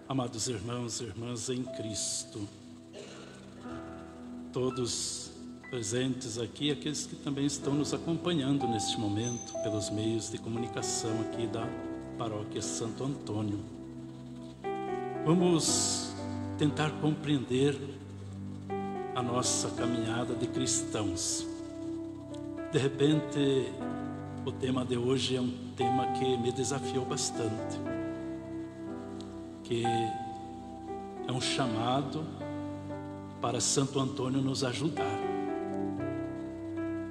Amados irmãos e irmãs em Cristo, todos presentes aqui, aqueles que também estão nos acompanhando neste momento pelos meios de comunicação aqui da Paróquia Santo Antônio. Vamos tentar compreender a nossa caminhada de cristãos. De repente, o tema de hoje é um tema que me desafiou bastante, que é um chamado para Santo Antônio nos ajudar,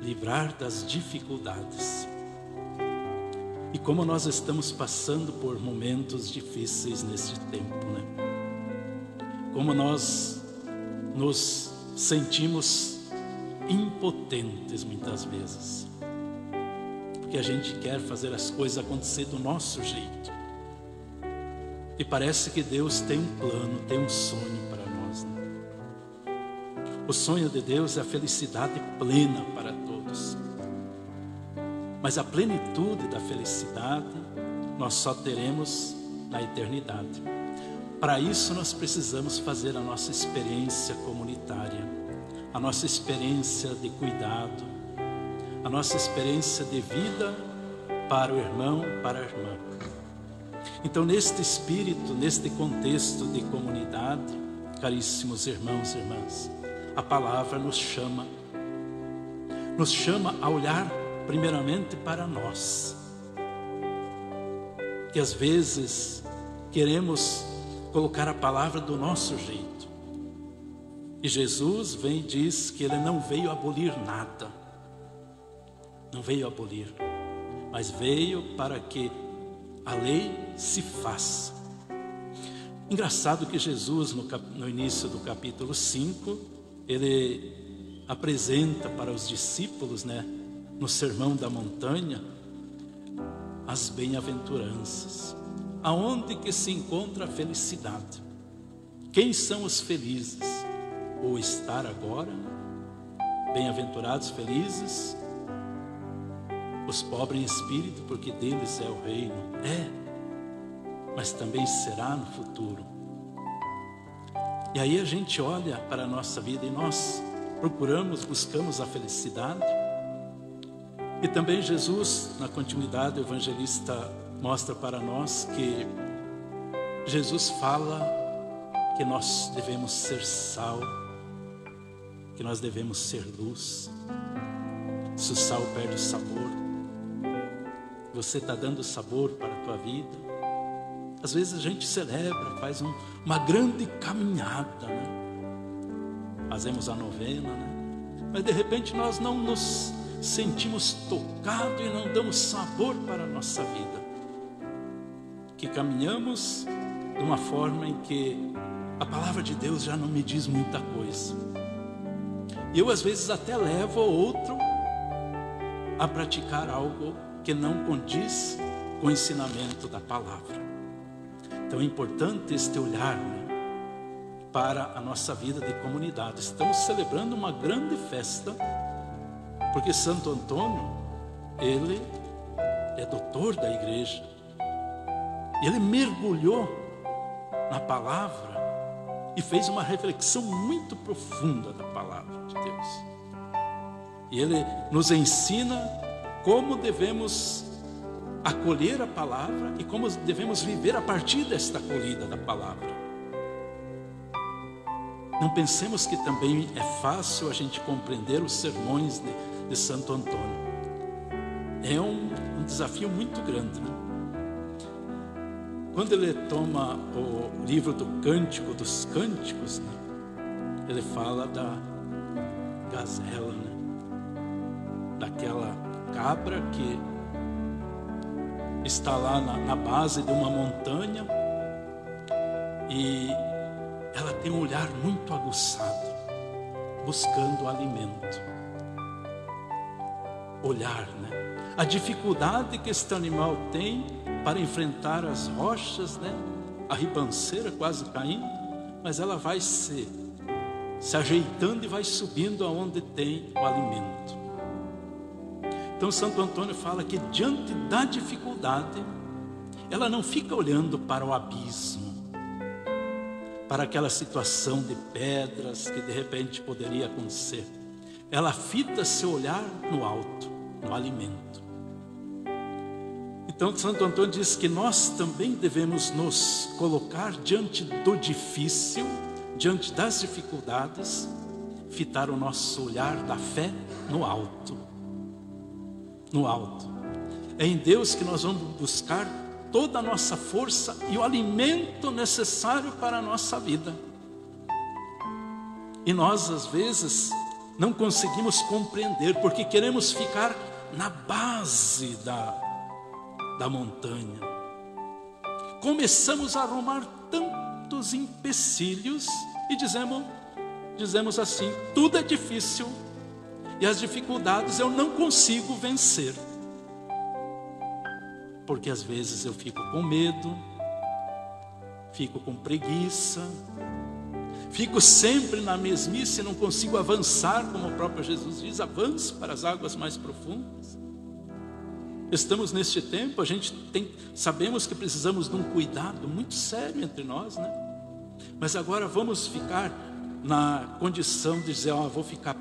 livrar das dificuldades. E como nós estamos passando por momentos difíceis neste tempo, né? Como nós nos sentimos impotentes muitas vezes, porque a gente quer fazer as coisas acontecer do nosso jeito. E parece que Deus tem um plano, tem um sonho para nós, né? O sonho de Deus é a felicidade plena para todos. Mas a plenitude da felicidade nós só teremos na eternidade. Para isso nós precisamos fazer a nossa experiência comunitária, a nossa experiência de cuidado, a nossa experiência de vida para o irmão, para a irmã. Então, neste espírito, neste contexto de comunidade, caríssimos irmãos e irmãs, a palavra nos chama a olhar primeiramente para nós, que às vezes queremos colocar a palavra do nosso jeito. E Jesus vem e diz que Ele não veio abolir nada, não veio abolir, mas veio para que a lei se faça. Engraçado que Jesus, no início do capítulo 5, Ele apresenta para os discípulos, né, no Sermão da Montanha, as bem-aventuranças, aonde que se encontra a felicidade. Quem são os felizes? O estar agora, bem-aventurados, felizes, os pobres em espírito, porque deles é o reino. Mas também será no futuro. E aí a gente olha para a nossa vida e nós buscamos a felicidade. E também Jesus, na continuidade, o evangelista mostra para nós que Jesus fala que nós devemos ser sal, que nós devemos ser luz. Se o sal perde o sabor, você está dando sabor para a tua vida. Às vezes a gente celebra, faz uma grande caminhada, né? Fazemos a novena, né? Mas de repente nós não nos sentimos tocados e não damos sabor para a nossa vida. Que caminhamos de uma forma em que a palavra de Deus já não me diz muita coisa. E eu às vezes até levo o outro a praticar algo que não condiz com o ensinamento da palavra. Então é importante este olhar, né, para a nossa vida de comunidade. Estamos celebrando uma grande festa, porque Santo Antônio, ele é doutor da igreja. Ele mergulhou na palavra e fez uma reflexão muito profunda da palavra de Deus. E ele nos ensina como devemos acolher a palavra e como devemos viver a partir desta acolhida da palavra. Não pensemos que também é fácil a gente compreender os sermões de Santo Antônio. É um desafio muito grande, né? Quando ele toma o livro do Cântico dos Cânticos, né, ele fala da gazela, né? Daquela cabra que está lá na base de uma montanha e ela tem um olhar muito aguçado, buscando alimento. Olhar, né? A dificuldade que este animal tem para enfrentar as rochas, né? A ribanceira quase caindo, mas ela vai se ajeitando e vai subindo aonde tem o alimento. Então Santo Antônio fala que diante da dificuldade, ela não fica olhando para o abismo, para aquela situação de pedras que de repente poderia acontecer. Ela fita seu olhar no alto, no alimento. Então Santo Antônio diz que nós também devemos nos colocar diante do difícil, diante das dificuldades, fitar o nosso olhar da fé no alto. No alto. É em Deus que nós vamos buscar toda a nossa força e o alimento necessário para a nossa vida. E nós às vezes não conseguimos compreender, porque queremos ficar na base da montanha. Começamos a arrumar tantos empecilhos e dizemos assim: tudo é difícil e as dificuldades eu não consigo vencer. Porque às vezes eu fico com medo, fico com preguiça, fico sempre na mesmice e não consigo avançar, como o próprio Jesus diz: avance para as águas mais profundas. Estamos neste tempo, sabemos que precisamos de um cuidado muito sério entre nós, né? Mas agora vamos ficar na condição de dizer: vou ficar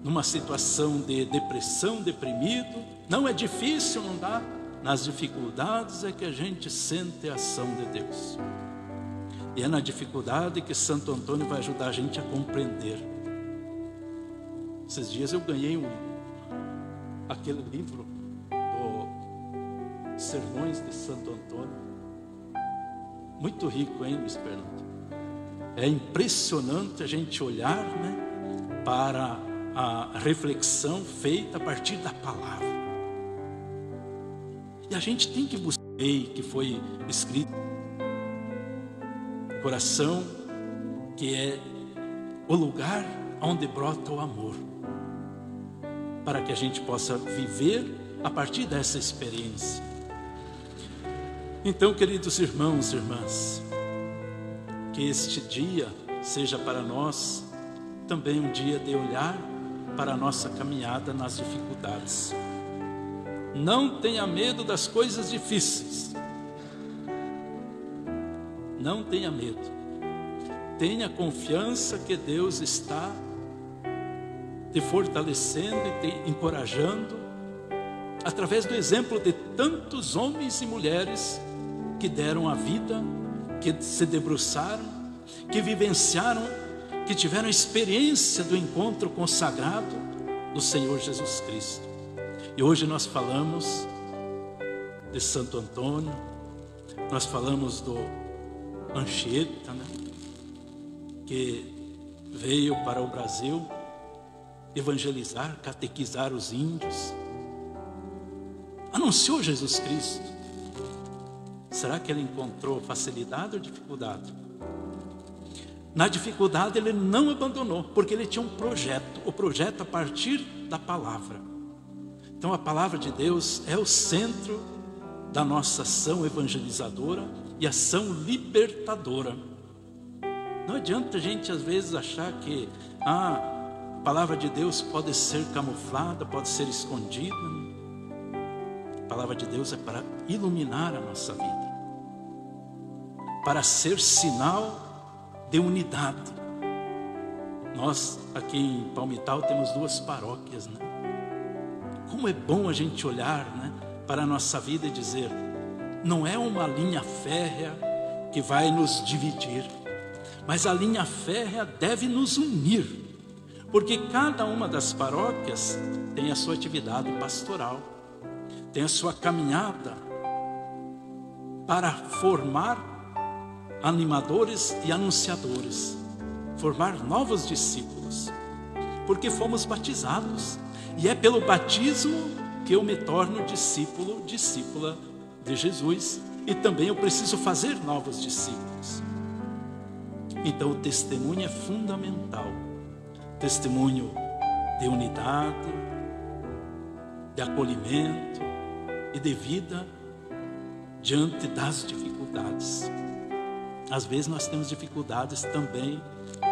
numa situação de depressão, deprimido. Não é difícil, não dá. Nas dificuldades é que a gente sente a ação de Deus. E é na dificuldade que Santo Antônio vai ajudar a gente a compreender. Esses dias eu ganhei aquele livro do Sermões de Santo Antônio. Muito rico, hein, Luiz Fernando? É impressionante a gente olhar, né, para a reflexão feita a partir da palavra. E a gente tem que buscar, que foi escrito no coração, que é o lugar onde brota o amor, para que a gente possa viver a partir dessa experiência. Então, queridos irmãos e irmãs, que este dia seja para nós também um dia de olhar para a nossa caminhada nas dificuldades. Não tenha medo das coisas difíceis. Não tenha medo. Tenha confiança que Deus está te fortalecendo e te encorajando, através do exemplo de tantos homens e mulheres que deram a vida, que se debruçaram, que vivenciaram, que tiveram a experiência do encontro com o sagrado do Senhor Jesus Cristo. E hoje nós falamos de Santo Antônio, nós falamos do Anchieta, né, que veio para o Brasil evangelizar, catequizar os índios, anunciou Jesus Cristo. Será que ele encontrou facilidade ou dificuldade? Na dificuldade ele não abandonou, porque ele tinha um projeto, o projeto a partir da palavra. Então a palavra de Deus é o centro da nossa ação evangelizadora e ação libertadora. Não adianta a gente às vezes achar que a palavra de Deus pode ser camuflada, pode ser escondida. A palavra de Deus é para iluminar a nossa vida, para ser sinal de unidade. Nós aqui em Palmital temos 2 paróquias, né? Como é bom a gente olhar, né, para a nossa vida e dizer: não é uma linha férrea que vai nos dividir, mas a linha férrea deve nos unir, porque cada uma das paróquias tem a sua atividade pastoral, tem a sua caminhada para formar animadores e anunciadores, formar novos discípulos, porque fomos batizados. E é pelo batismo que eu me torno discípulo, discípula de Jesus. E também eu preciso fazer novos discípulos. Então o testemunho é fundamental. Testemunho de unidade, de acolhimento e de vida diante das dificuldades. Às vezes nós temos dificuldades também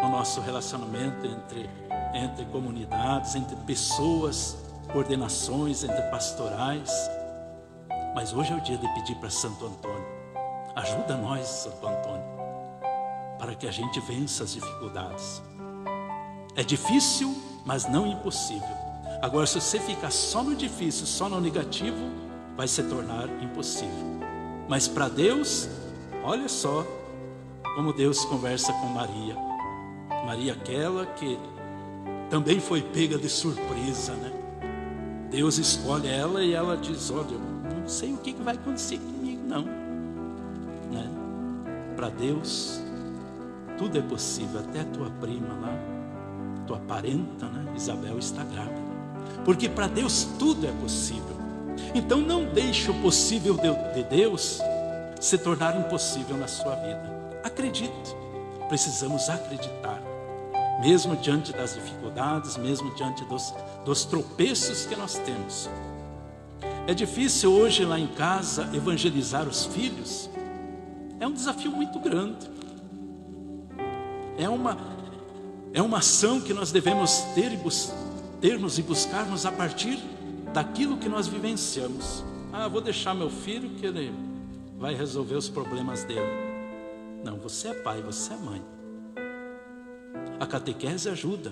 no nosso relacionamento entre comunidades, entre pessoas, coordenações, entre pastorais. Mas hoje é o dia de pedir para Santo Antônio: ajuda nós, Santo Antônio. para que a gente vença as dificuldades. É difícil, mas não impossível. Agora, se você ficar só no difícil, só no negativo, vai se tornar impossível. Mas para Deus, olha só como Deus conversa com Maria. Maria, aquela que também foi pega de surpresa, né? Deus escolhe ela e ela diz: olha, eu não sei o que vai acontecer comigo, não, né? Para Deus tudo é possível. Até tua prima lá, tua parenta, né, Isabel, está grávida, porque para Deus tudo é possível. Então não deixe o possível de Deus se tornar impossível na sua vida. Acredite, precisamos acreditar, mesmo diante das dificuldades, mesmo diante dos tropeços que nós temos. É difícil hoje lá em casa evangelizar os filhos. É um desafio muito grande. É uma ação que nós devemos termos e buscarmos a partir daquilo que nós vivenciamos. Vou deixar meu filho que ele vai resolver os problemas dele. Não, você é pai, você é mãe. A catequese ajuda,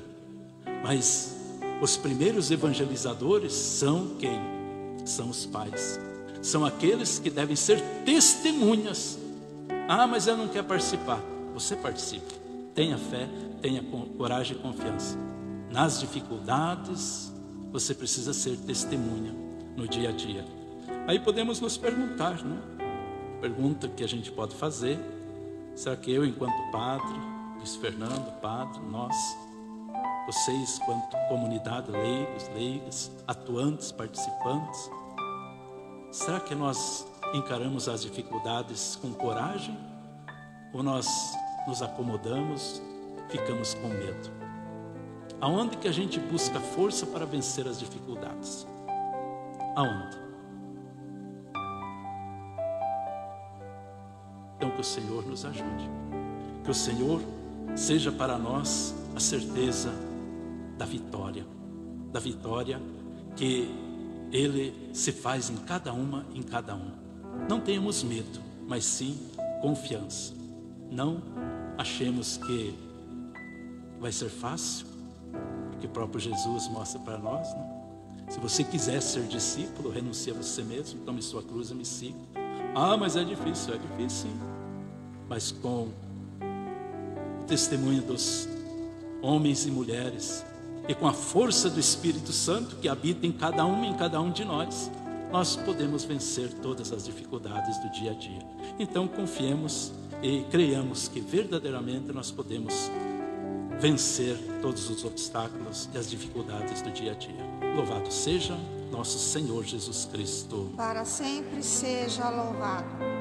mas os primeiros evangelizadores são quem? São os pais. São aqueles que devem ser testemunhas. Mas eu não quero participar. Você participe. Tenha fé, tenha coragem e confiança. Nas dificuldades, você precisa ser testemunha no dia a dia. Aí podemos nos perguntar, né? Pergunta que a gente pode fazer: será que eu, enquanto padre, Luiz Fernando, padre, nós, vocês, enquanto comunidade, leigos, leigas, atuantes, participantes, será que nós encaramos as dificuldades com coragem? Ou nós nos acomodamos, ficamos com medo? Aonde que a gente busca força para vencer as dificuldades? Aonde? Então que o Senhor nos ajude. Que o Senhor seja para nós a certeza da vitória que Ele se faz em cada uma, em cada um. Não tenhamos medo, mas sim confiança. Não achemos que vai ser fácil, porque o próprio Jesus mostra para nós, né? Se você quiser ser discípulo, renuncie a você mesmo, tome sua cruz e me siga. Mas é difícil sim. Mas com o testemunho dos homens e mulheres e com a força do Espírito Santo que habita em cada um de nós, nós podemos vencer todas as dificuldades do dia a dia. Então confiemos e creiamos que verdadeiramente nós podemos vencer todos os obstáculos e as dificuldades do dia a dia. Louvado seja nosso Senhor Jesus Cristo. Para sempre seja louvado.